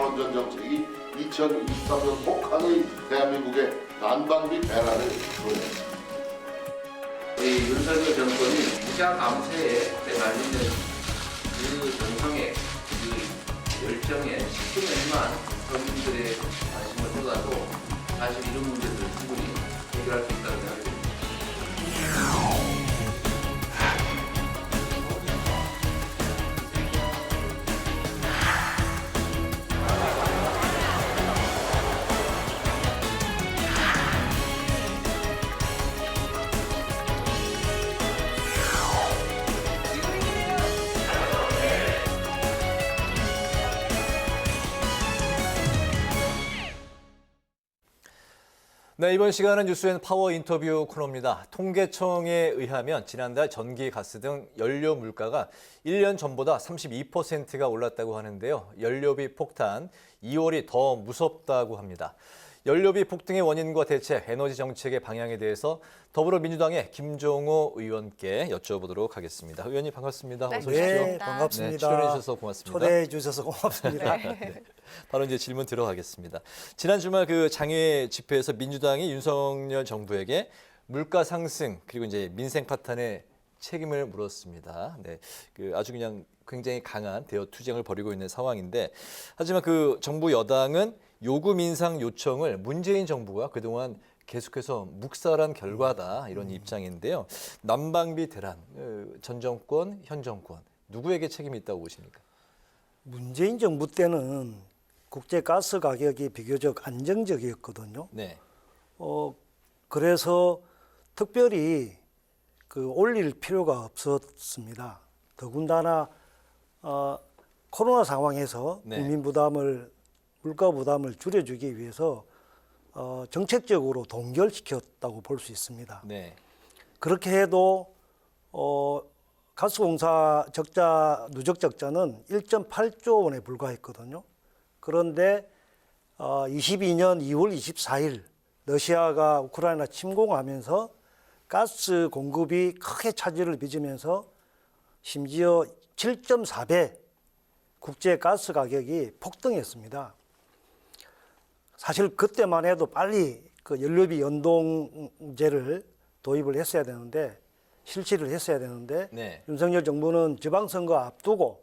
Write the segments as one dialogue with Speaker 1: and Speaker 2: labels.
Speaker 1: 탈원전 정책이 2023년 북한의 대한민국의 난방비 배란을 드러냈습니다.
Speaker 2: 이 윤석열 정권이 부자 감세에 날리는 그 정성에 그 열정에 10분의 1만 국민들의 관심을 쏟아도 사실 이런 문제들을 충분히 해결할 수 있다고 생각합니다.
Speaker 3: 네, 이번 시간은 뉴스앤 파워 인터뷰 코너입니다. 통계청에 의하면 지난달 전기, 가스 등 연료 물가가 1년 전보다 32%가 올랐다고 하는데요. 연료비 폭탄, 2월이 더 무섭다고 합니다. 연료비 폭등의 원인과 대책, 에너지 정책의 방향에 대해서 더불어민주당의 김종호 의원께 여쭤보도록 하겠습니다. 의원님 반갑습니다.
Speaker 4: 네,
Speaker 3: 어서 오십시오.
Speaker 4: 네, 반갑습니다.
Speaker 3: 네, 출연해 주셔서 고맙습니다.
Speaker 4: 초대해 주셔서 고맙습니다.
Speaker 3: 네. 바로 이제 질문 들어가겠습니다. 지난 주말 그 장외 집회에서 민주당이 윤석열 정부에게 물가 상승 그리고 이제 민생 파탄의 책임을 물었습니다. 네, 그 아주 그냥 굉장히 강한 대여 투쟁을 벌이고 있는 상황인데, 하지만 그 정부 여당은 요금 인상 요청을 문재인 정부가 그동안 계속해서 묵살한 결과다 이런 입장인데요. 난방비 대란, 전 정권, 현 정권 누구에게 책임이 있다고 보십니까?
Speaker 4: 문재인 정부 때는 국제 가스 가격이 비교적 안정적이었거든요.
Speaker 3: 네.
Speaker 4: 그래서 특별히 그 올릴 필요가 없었습니다. 더군다나 코로나 상황에서
Speaker 3: 네.
Speaker 4: 국민 부담을 물가 부담을 줄여주기 위해서 정책적으로 동결시켰다고 볼 수 있습니다.
Speaker 3: 네.
Speaker 4: 그렇게 해도 가스공사 적자 누적 적자는 1.8조 원에 불과했거든요. 그런데 22년 2월 24일 러시아가 우크라이나 침공하면서 가스 공급이 크게 차질을 빚으면서 심지어 7.4배 국제 가스 가격이 폭등했습니다. 사실 그때만 해도 빨리 그 연료비 연동제를 도입을 했어야 되는데, 실시를 했어야 되는데
Speaker 3: 네.
Speaker 4: 윤석열 정부는 지방선거 앞두고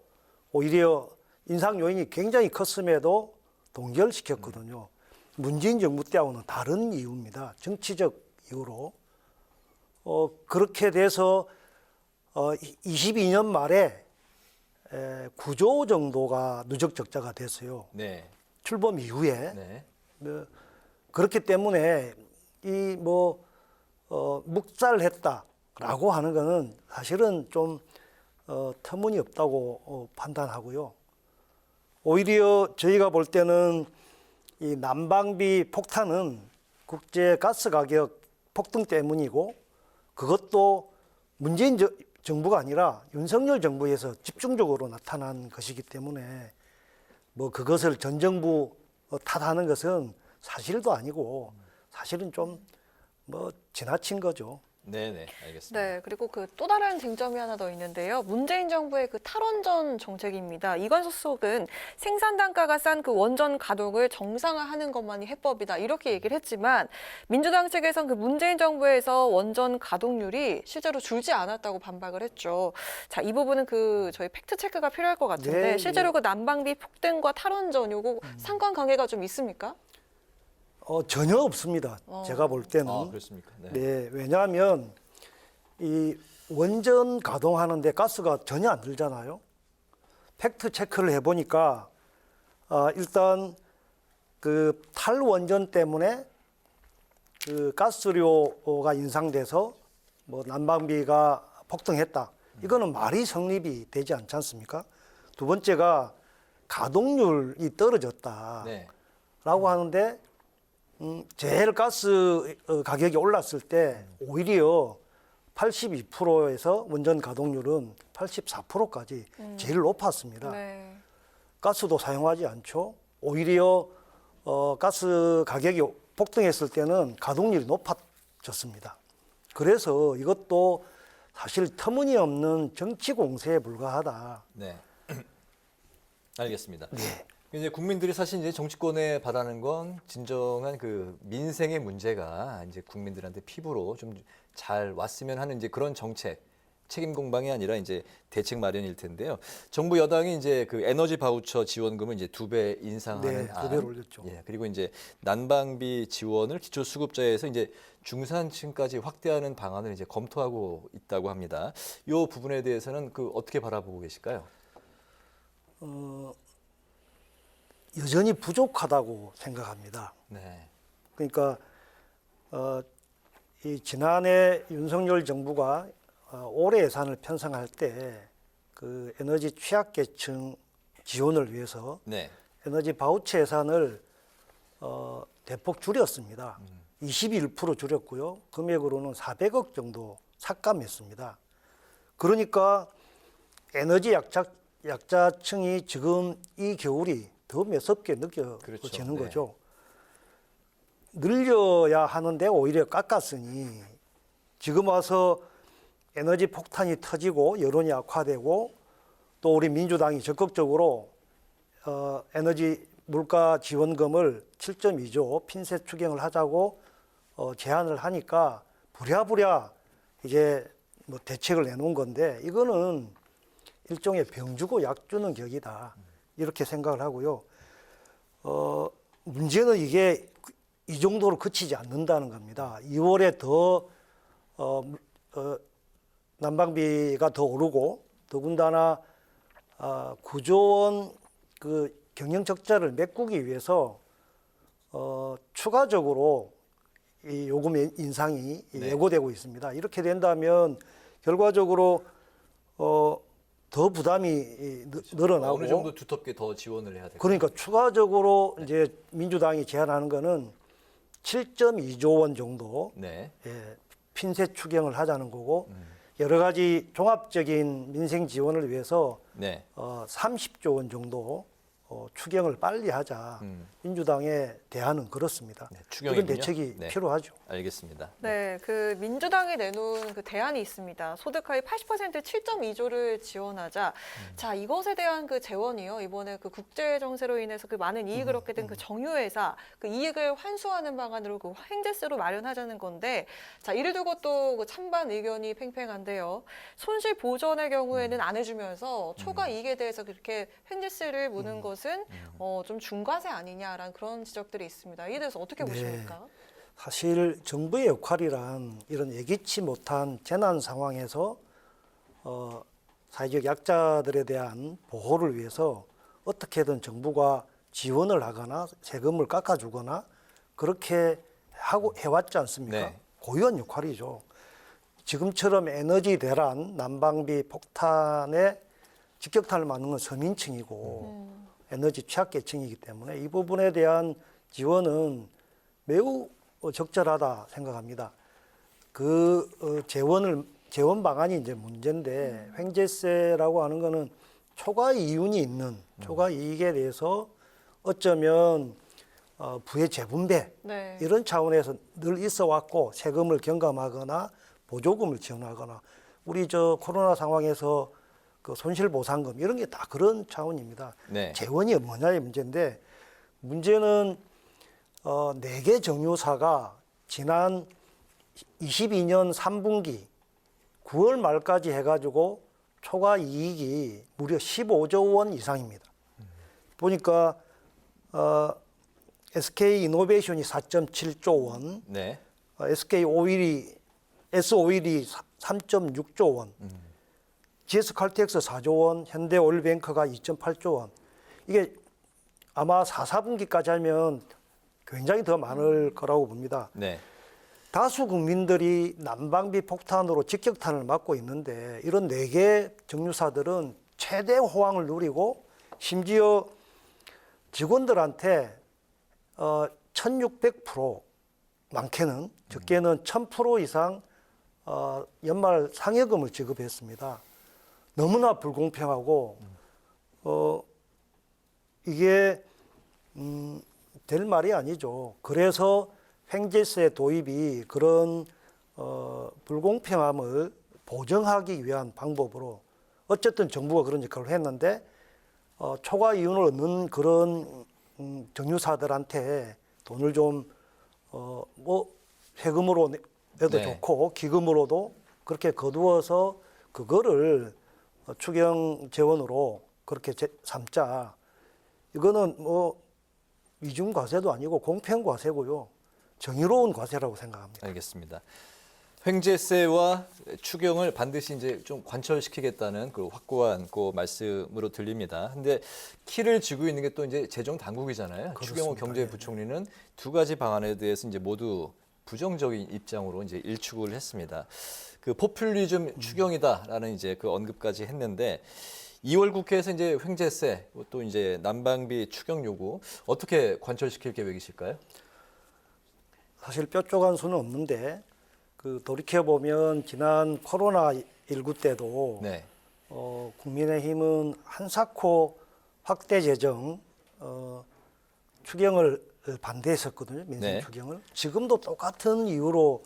Speaker 4: 오히려 인상 요인이 굉장히 컸음에도 동결시켰거든요. 문재인 정부 때하고는 다른 이유입니다. 정치적 이유로. 그렇게 돼서 22년 말에 9조 정도가 누적 적자가 됐어요.
Speaker 3: 네.
Speaker 4: 출범 이후에.
Speaker 3: 네.
Speaker 4: 그렇기 때문에 이 묵살했다라고 하는 거는 사실은 좀 터무니없다고 판단하고요. 오히려 저희가 볼 때는 이 난방비 폭탄은 국제 가스 가격 폭등 때문이고, 그것도 문재인 정부가 아니라 윤석열 정부에서 집중적으로 나타난 것이기 때문에 그것을 전 정부 탓하는 것은 사실도 아니고 사실은 좀 지나친 거죠.
Speaker 3: 네, 알겠습니다.
Speaker 5: 네, 그리고 그 또 다른 쟁점이 하나 더 있는데요. 문재인 정부의 그 탈원전 정책입니다. 이건 소속은 생산 단가가 싼 그 원전 가동을 정상화하는 것만이 해법이다, 이렇게 얘기를 했지만, 민주당 측에선 그 문재인 정부에서 원전 가동률이 실제로 줄지 않았다고 반박을 했죠. 자, 이 부분은 그 저희 팩트 체크가 필요할 것 같은데,
Speaker 4: 네,
Speaker 5: 실제로
Speaker 4: 네.
Speaker 5: 그 난방비 폭등과 탈원전 요거 상관관계가 좀 있습니까?
Speaker 4: 전혀 없습니다. 제가 볼 때는.
Speaker 3: 아, 그렇습니까? 네.
Speaker 4: 네, 왜냐하면 이 원전 가동하는데 가스가 전혀 안 들잖아요. 팩트 체크를 해보니까 일단 그 탈원전 때문에 그 가스료가 인상돼서 난방비가 폭등했다. 이거는 말이 성립이 되지 않지 않습니까? 두 번째가 가동률이 떨어졌다.
Speaker 3: 네.
Speaker 4: 라고 하는데 제일 가스 가격이 올랐을 때 오히려 82%에서 원전 가동률은 84%까지 제일 높았습니다.
Speaker 5: 네.
Speaker 4: 가스도 사용하지 않죠. 오히려 가스 가격이 폭등했을 때는 가동률이 높아졌습니다. 그래서 이것도 사실 터무니없는 정치 공세에 불과하다.
Speaker 3: 네. 알겠습니다.
Speaker 4: 네.
Speaker 3: 이제 국민들이 사실 이제 정치권에 바라는 건 진정한 그 민생의 문제가 이제 국민들한테 피부로 좀 잘 왔으면 하는 이제 그런 정책, 책임 공방이 아니라 이제 대책 마련일 텐데요. 정부 여당이 이제 그 에너지 바우처 지원금을 이제 2배 인상하는
Speaker 4: 네, 2배로 올렸죠.
Speaker 3: 예, 그리고 이제 난방비 지원을 기초수급자에서 이제 중산층까지 확대하는 방안을 이제 검토하고 있다고 합니다. 이 부분에 대해서는 그 어떻게 바라보고 계실까요?
Speaker 4: 여전히 부족하다고 생각합니다.
Speaker 3: 네.
Speaker 4: 그러니까 이 지난해 윤석열 정부가 올해 예산을 편성할 때 그 에너지 취약계층 지원을 위해서
Speaker 3: 네.
Speaker 4: 에너지 바우처 예산을 대폭 줄였습니다. 21% 줄였고요. 금액으로는 400억 정도 삭감했습니다. 그러니까 에너지 약자층이 지금 이 겨울이 더 매섭게 느껴지는
Speaker 3: 그렇죠. 네.
Speaker 4: 거죠. 늘려야 하는데 오히려 깎았으니 지금 와서 에너지 폭탄이 터지고 여론이 악화되고 또 우리 민주당이 적극적으로 에너지 물가 지원금을 7.2조 핀셋 추경을 하자고 제안을 하니까 부랴부랴 이제 뭐 대책을 내놓은 건데 이거는 일종의 병 주고 약 주는 격이다 이렇게 생각을 하고요. 문제는 이게 이 정도로 그치지 않는다는 겁니다. 2월에 더 난방비가 더 오르고 더군다나 9조 원 그 경영 적자를 메꾸기 위해서 추가적으로 이 요금 인상이
Speaker 3: 네.
Speaker 4: 예고되고 있습니다. 이렇게 된다면 결과적으로 더 부담이 늘어나고
Speaker 3: 어느 정도 두텁게 더 지원을 해야 될까요?
Speaker 4: 그러니까 추가적으로 이제 민주당이 제안하는 거는 7.2조 원 정도
Speaker 3: 네.
Speaker 4: 예, 핀셋 추경을 하자는 거고 여러 가지 종합적인 민생 지원을 위해서
Speaker 3: 네.
Speaker 4: 30조 원 정도 추경을 빨리 하자. 민주당의 대안은 그렇습니다.
Speaker 3: 네,
Speaker 4: 이런
Speaker 3: 추경이군요.
Speaker 4: 대책이
Speaker 3: 네.
Speaker 4: 필요하죠.
Speaker 3: 알겠습니다.
Speaker 5: 네, 그 민주당이 내놓은 그 대안이 있습니다. 소득하위 80% 7.2조를 지원하자. 자, 이것에 대한 그 재원이요. 이번에 그 국제 정세로 인해서 그 많은 이익을 얻게 된 그 정유회사 그 이익을 환수하는 방안으로 그 횡재세로 마련하자는 건데, 자, 이를 두고 또 그 찬반 의견이 팽팽한데요. 손실 보전의 경우에는 안 해주면서 초과 이익에 대해서 그렇게 횡재세를 무는 것은 좀 중과세 아니냐라는 그런 지적들이 있습니다. 이에 대해서 어떻게
Speaker 4: 네.
Speaker 5: 보십니까?
Speaker 4: 사실 정부의 역할이란 이런 예기치 못한 재난 상황에서 사회적 약자들에 대한 보호를 위해서 어떻게든 정부가 지원을 하거나 세금을 깎아주거나 그렇게 하고 해왔지 않습니까?
Speaker 3: 네.
Speaker 4: 고유한 역할이죠. 지금처럼 에너지 대란, 난방비 폭탄에 직격탄을 맞는 건 서민층이고 에너지 취약계층이기 때문에 이 부분에 대한 지원은 매우 적절하다 생각합니다. 그 재원 방안이 이제 문제인데 횡재세라고 하는 거는 초과 이윤이 있는 초과 이익에 대해서 어쩌면 부의 재분배
Speaker 5: 네.
Speaker 4: 이런 차원에서 늘 있어 왔고 세금을 경감하거나 보조금을 지원하거나 우리 저 코로나 상황에서 그 손실보상금 이런 게 다 그런 차원입니다.
Speaker 3: 네.
Speaker 4: 재원이 뭐냐의 문제인데 문제는 4개 정유사가 지난 22년 3분기 9월 말까지 해가지고 초과 이익이 무려 15조 원 이상입니다. 보니까 SK 이노베이션이 4.7조 원,
Speaker 3: 네.
Speaker 4: SK 오일이 S-오일이 3.6조 원, GS 칼텍스 4조 원, 현대 오일뱅크가 2.8조 원. 이게 아마 4, 4분기까지 하면 굉장히 더 많을 거라고 봅니다.
Speaker 3: 네.
Speaker 4: 다수 국민들이 난방비 폭탄으로 직격탄을 맞고 있는데 이런 4개 정유사들은 최대 호황을 누리고 심지어 직원들한테 1600% 많게는 적게는 1000% 이상 연말 상여금을 지급했습니다. 너무나 불공평하고 이게 될 말이 아니죠. 그래서 횡재세 도입이 그런 불공평함을 보정하기 위한 방법으로 어쨌든 정부가 그런 역할을 했는데 초과 이윤을 얻는 그런 정유사들한테 돈을 좀 뭐 세금으로 내도
Speaker 3: 네.
Speaker 4: 좋고 기금으로도 그렇게 거두어서 그거를 추경 재원으로 그렇게 삼자. 이거는 뭐 이중 과세도 아니고 공평 과세고요. 정의로운 과세라고 생각합니다.
Speaker 3: 알겠습니다. 횡재세와 추경을 반드시 이제 좀 관철시키겠다는 그 확고한 그 말씀으로 들립니다. 근데 키를 쥐고 있는 게 또 이제 재정 당국이잖아요. 추경호
Speaker 4: 그렇습니다.
Speaker 3: 경제부총리는 두 가지 방안에 대해서 이제 모두 부정적인 입장으로 이제 일축을 했습니다. 그 포퓰리즘 추경이다라는 이제 그 언급까지 했는데 2월 국회에서 이제 횡재세 또 이제 난방비 추경 요구 어떻게 관철시킬 계획이실까요?
Speaker 4: 사실 뾰족한 수는 없는데 그 돌이켜 보면 지난 코로나19 때도
Speaker 3: 네.
Speaker 4: 국민의힘은 한사코 확대 재정 추경을 반대했었거든요. 민생
Speaker 3: 네.
Speaker 4: 추경을. 지금도 똑같은 이유로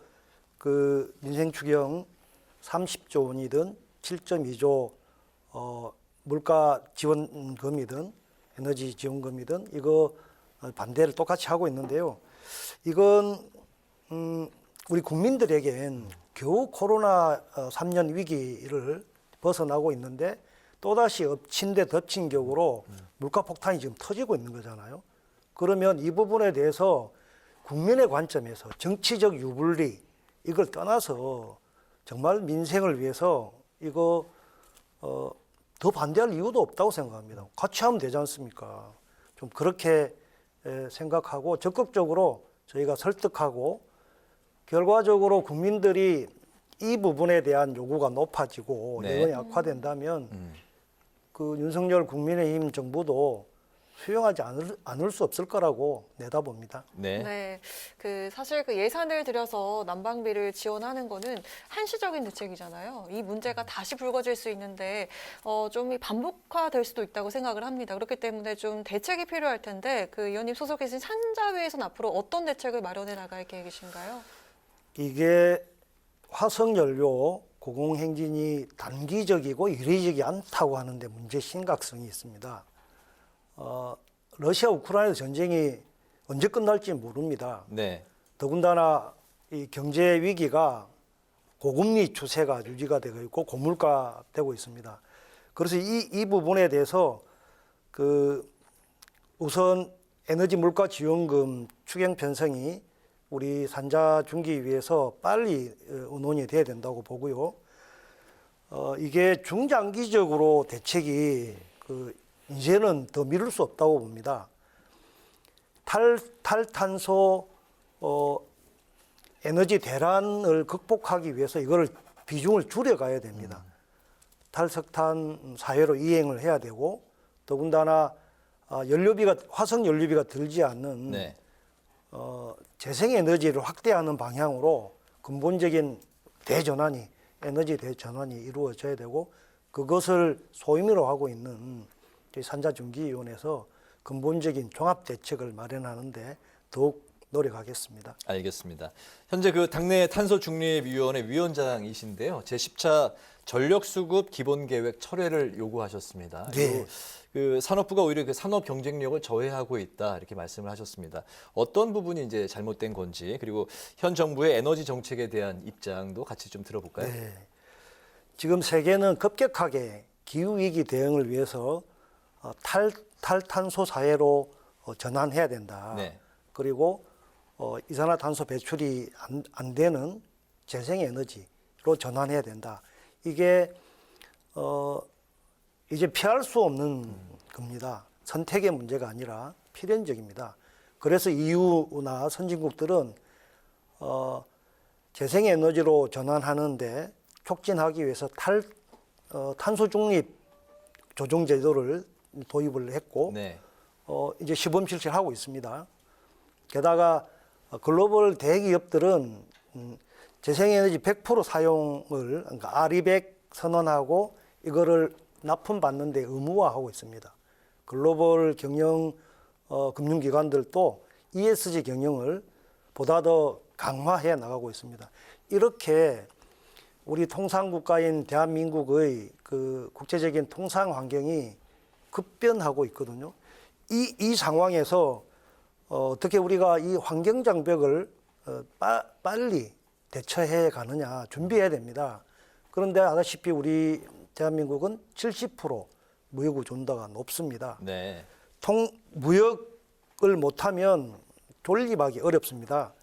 Speaker 4: 그 민생 추경 30조 원이든 7.2조 물가 지원금이든 에너지 지원금이든 이거 반대를 똑같이 하고 있는데요. 이건 우리 국민들에겐 겨우 코로나 3년 위기를 벗어나고 있는데 또다시 엎친 데 덮친 격으로 물가 폭탄이 지금 터지고 있는 거잖아요. 그러면 이 부분에 대해서 국민의 관점에서 정치적 유불리 이걸 떠나서 정말 민생을 위해서 이거 더 반대할 이유도 없다고 생각합니다. 같이 하면 되지 않습니까? 좀 그렇게 생각하고 적극적으로 저희가 설득하고 결과적으로 국민들이 이 부분에 대한 요구가 높아지고
Speaker 3: 네.
Speaker 4: 여론이 악화된다면 그 윤석열 국민의힘 정부도 수용하지 않을 수 없을 거라고 내다봅니다.
Speaker 3: 네.
Speaker 5: 네, 사실 그 예산을 들여서 난방비를 지원하는 거는 한시적인 대책이잖아요. 이 문제가 다시 불거질 수 있는데 좀 반복화될 수도 있다고 생각을 합니다. 그렇기 때문에 좀 대책이 필요할 텐데 그 의원님 소속해진 산자위에서는 앞으로 어떤 대책을 마련해 나갈 계획이신가요?
Speaker 4: 이게 화석연료 고공행진이 단기적이고 이례적이 않다고 하는데 문제 심각성이 있습니다. 러시아 우크라이나 전쟁이 언제 끝날지 모릅니다.
Speaker 3: 네.
Speaker 4: 더군다나 이 경제 위기가 고금리 추세가 유지가 되고 있고 고물가 되고 있습니다. 그래서 이 부분에 대해서 그 우선 에너지 물가 지원금 추경 편성이 우리 산자중기위에서 빨리 의논이 돼야 된다고 보고요. 이게 중장기적으로 대책이 이제는 더 미룰 수 없다고 봅니다. 탈탄소 에너지 대란을 극복하기 위해서 이걸 비중을 줄여가야 됩니다. 탈석탄 사회로 이행을 해야 되고 더군다나 화석 연료비가 들지 않는
Speaker 3: 네.
Speaker 4: 재생에너지를 확대하는 방향으로 근본적인 대전환이 에너지 대전환이 이루어져야 되고 그것을 소임으로 하고 있는 산자중기위원회에서 근본적인 종합 대책을 마련하는데 더욱 노력하겠습니다.
Speaker 3: 알겠습니다. 현재 그 당내 탄소중립위원회 위원장이신데요. 제10차 전력수급 기본계획 철회를 요구하셨습니다.
Speaker 4: 네.
Speaker 3: 그 산업부가 오히려 그 산업 경쟁력을 저해하고 있다 이렇게 말씀을 하셨습니다. 어떤 부분이 이제 잘못된 건지 그리고 현 정부의 에너지 정책에 대한 입장도 같이 좀 들어볼까요?
Speaker 4: 네. 지금 세계는 급격하게 기후 위기 대응을 위해서 탈탄소 사회로 전환해야 된다.
Speaker 3: 네.
Speaker 4: 그리고 이산화탄소 배출이 안 되는 재생에너지로 전환해야 된다. 이게 이제 피할 수 없는 겁니다. 선택의 문제가 아니라 필연적입니다. 그래서 EU나 선진국들은 재생에너지로 전환하는데 촉진하기 위해서 탄소 중립 조정 제도를 도입을 했고
Speaker 3: 네.
Speaker 4: 이제 시범 실시하고 있습니다. 게다가 글로벌 대기업들은 재생에너지 100% 사용을 그러니까 R200 선언하고 이거를 납품받는 데 의무화하고 있습니다. 글로벌 경영 금융기관들도 ESG 경영을 보다 더 강화해 나가고 있습니다. 이렇게 우리 통상국가인 대한민국의 그 국제적인 통상 환경이 급변하고 있거든요. 이 상황에서 어떻게 우리가 이 환경 장벽을 빨리 대처해 가느냐 준비해야 됩니다. 그런데 아다시피 우리 대한민국은 70% 무역 의존도가 높습니다.
Speaker 3: 네.
Speaker 4: 무역을 못하면 존립하기 어렵습니다.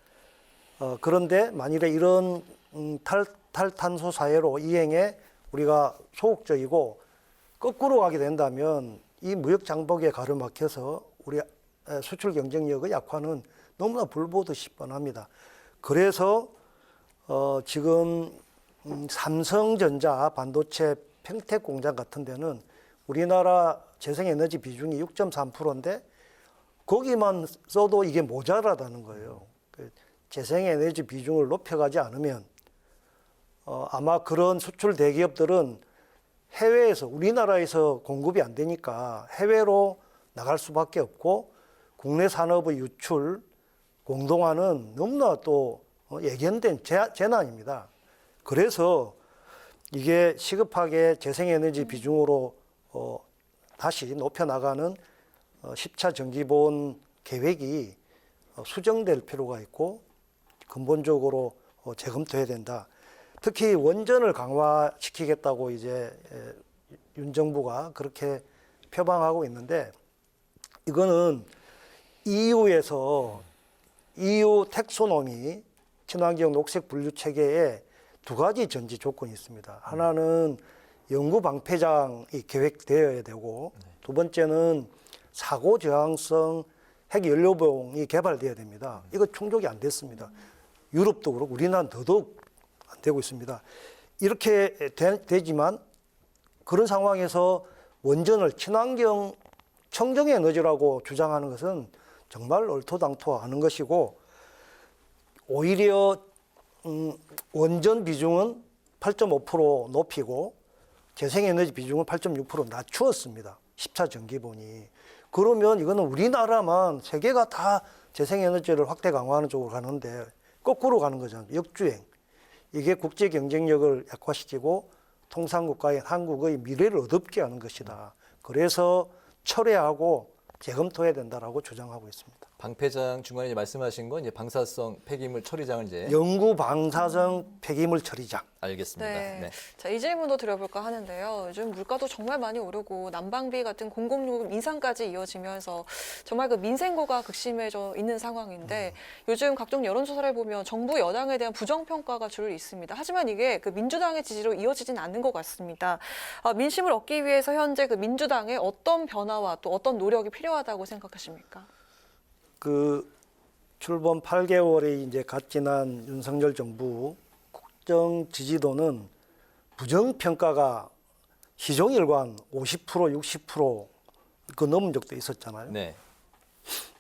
Speaker 4: 그런데 만일에 이런 탈탄소 사회로 이행에 우리가 소극적이고 거꾸로 가게 된다면 이 무역 장벽에 가로막혀서 우리 수출 경쟁력의 약화는 너무나 불보듯이 뻔합니다. 그래서 지금 삼성전자 반도체 평택 공장 같은 데는 우리나라 재생에너지 비중이 6.3%인데 거기만 써도 이게 모자라다는 거예요. 재생에너지 비중을 높여가지 않으면 아마 그런 수출 대기업들은 해외에서 우리나라에서 공급이 안 되니까 해외로 나갈 수밖에 없고 국내 산업의 유출 공동화는 너무나 또 예견된 재난입니다. 그래서 이게 시급하게 재생에너지 비중으로 다시 높여나가는 10차 정기본 계획이 수정될 필요가 있고 근본적으로 재검토해야 된다. 특히 원전을 강화시키겠다고 이제 윤 정부가 그렇게 표방하고 있는데 이거는 EU에서 EU 텍소노미 친환경 녹색 분류 체계에 두 가지 전제 조건이 있습니다. 하나는 영구 방패장이 계획되어야 되고 두 번째는 사고 저항성 핵 연료봉이 개발돼야 됩니다. 이거 충족이 안 됐습니다. 유럽도 그렇고 우리나라는 더더욱 안 되고 있습니다. 이렇게 되지만 그런 상황에서 원전을 친환경 청정 에너지라고 주장하는 것은 정말 얼토당토하는 것이고 오히려 원전 비중은 8.5% 높이고 재생에너지 비중은 8.6% 낮추었습니다. 10차 정기본이. 그러면 이거는 우리나라만 세계가 다 재생에너지를 확대 강화하는 쪽으로 가는데 거꾸로 가는 거잖아요. 역주행. 이게 국제 경쟁력을 약화시키고 통상국가인 한국의 미래를 어둡게 하는 것이다. 그래서 철회하고 재검토해야 된다라고 주장하고 있습니다.
Speaker 3: 방패장 중간에 이제 말씀하신 건 이제 방사성 폐기물 처리장을 이제
Speaker 4: 영구 방사성 폐기물 처리장.
Speaker 3: 알겠습니다.
Speaker 5: 네.
Speaker 3: 네.
Speaker 5: 자, 이 질문도 드려볼까 하는데요. 요즘 물가도 정말 많이 오르고 난방비 같은 공공요금 인상까지 이어지면서 정말 그 민생고가 극심해져 있는 상황인데 요즘 각종 여론조사를 보면 정부 여당에 대한 부정평가가 줄 있습니다. 하지만 이게 그 민주당의 지지로 이어지진 않는 것 같습니다. 민심을 얻기 위해서 현재 그 민주당의 어떤 변화와 또 어떤 노력이 필요하다고 생각하십니까?
Speaker 4: 그 출범 8개월이 이제 갓 지난 윤석열 정부 국정 지지도는 부정평가가 시종일관 50% 60% 넘은 적도 있었잖아요.
Speaker 3: 네.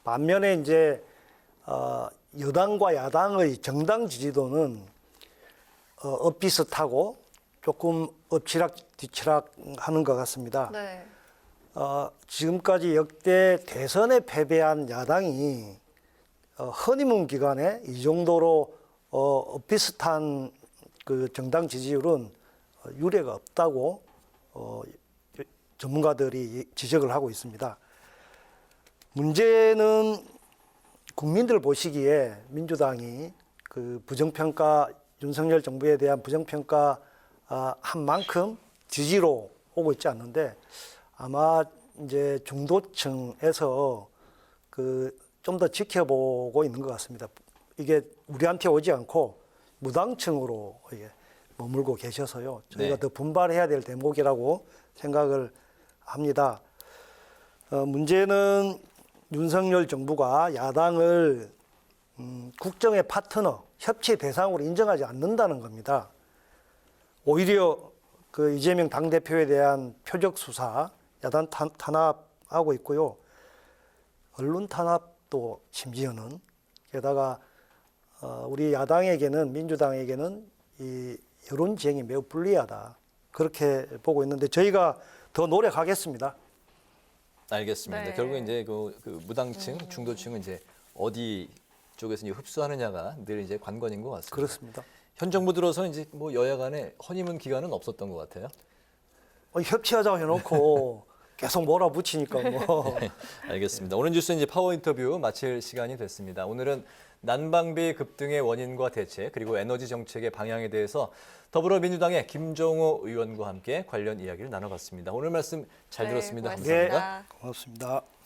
Speaker 4: 반면에 이제 여당과 야당의 정당 지지도는 엇비슷하고 조금 엎치락뒤치락 하는 것 같습니다.
Speaker 5: 네.
Speaker 4: 지금까지 역대 대선에 패배한 야당이 허니문 기간에 이 정도로 비슷한 그 정당 지지율은 유례가 없다고 전문가들이 지적을 하고 있습니다. 문제는 국민들 보시기에 민주당이 그 부정평가 윤석열 정부에 대한 부정평가 한 만큼 지지로 오고 있지 않는데 아마 이제 중도층에서 그 좀 더 지켜보고 있는 것 같습니다. 이게 우리한테 오지 않고 무당층으로 머물고 계셔서요. 저희가
Speaker 3: 네.
Speaker 4: 더 분발해야 될 대목이라고 생각을 합니다. 문제는 윤석열 정부가 야당을 국정의 파트너, 협치 대상으로 인정하지 않는다는 겁니다. 오히려 그 이재명 당대표에 대한 표적 수사, 야단 탄압하고 있고요. 언론 탄압도 심지어는 게다가 우리 야당에게는 민주당에게는 이 여론 지형이 매우 불리하다. 그렇게 보고 있는데 저희가 더 노력하겠습니다.
Speaker 3: 알겠습니다.
Speaker 5: 네.
Speaker 3: 결국 이제 그 무당층, 중도층은 이제 어디 쪽에서 이제 흡수하느냐가 늘 이제 관건인 것 같습니다.
Speaker 4: 그렇습니다.
Speaker 3: 현 정부 들어서는 이제 뭐 여야 간에 허니문 기간은 없었던 것 같아요.
Speaker 4: 협치하자고 해놓고 계속 몰아붙이니까 뭐.
Speaker 3: 알겠습니다. 오늘 뉴스 이제 파워 인터뷰 마칠 시간이 됐습니다. 오늘은 난방비 급등의 원인과 대책 그리고 에너지 정책의 방향에 대해서 더불어민주당의 김종호 의원과 함께 관련 이야기를 나눠봤습니다. 오늘 말씀 잘
Speaker 5: 네,
Speaker 3: 들었습니다.
Speaker 5: 고맙습니다.
Speaker 3: 감사합니다.
Speaker 4: 고맙습니다.